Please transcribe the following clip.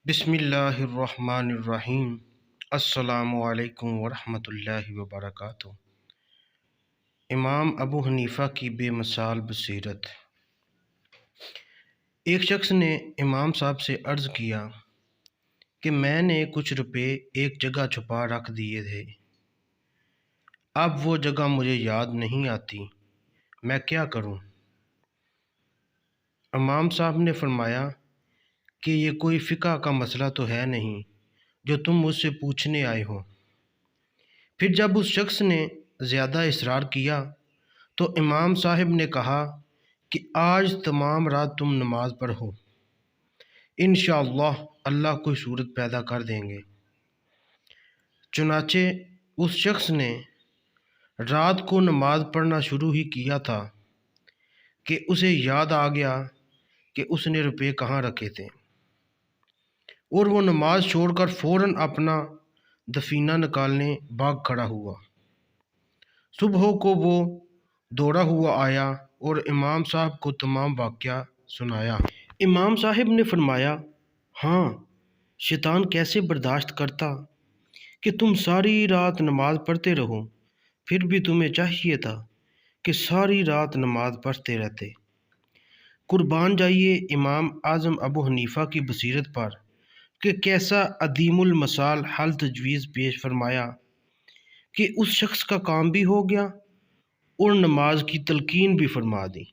بسم اللہ الرحمن الرحیم۔ السلام علیکم ورحمۃ اللہ وبرکاتہ۔ امام ابو حنیفہ کی بے مثال بصیرت۔ ایک شخص نے امام صاحب سے عرض کیا کہ میں نے کچھ روپے ایک جگہ چھپا رکھ دیے تھے، اب وہ جگہ مجھے یاد نہیں آتی، میں کیا کروں؟ امام صاحب نے فرمایا کہ یہ کوئی فقہ کا مسئلہ تو ہے نہیں جو تم مجھ سے پوچھنے آئے ہو۔ پھر جب اس شخص نے زیادہ اصرار کیا تو امام صاحب نے کہا کہ آج تمام رات تم نماز پڑھو، انشاءاللہ اللہ کوئی صورت پیدا کر دیں گے۔ چنانچہ اس شخص نے رات کو نماز پڑھنا شروع ہی کیا تھا کہ اسے یاد آ گیا کہ اس نے روپے کہاں رکھے تھے، اور وہ نماز چھوڑ کر فوراً اپنا دفینہ نکالنے بھاگ کھڑا ہوا۔ صبح کو وہ دوڑا ہوا آیا اور امام صاحب کو تمام واقعہ سنایا۔ امام صاحب نے فرمایا، ہاں، شیطان کیسے برداشت کرتا کہ تم ساری رات نماز پڑھتے رہو، پھر بھی تمہیں چاہیے تھا کہ ساری رات نماز پڑھتے رہتے۔ قربان جائیے امام اعظم ابو حنیفہ کی بصیرت پر کہ کیسا عدیم المثال حل تجویز پیش فرمایا کہ اس شخص کا کام بھی ہو گیا اور نماز کی تلقین بھی فرما دی۔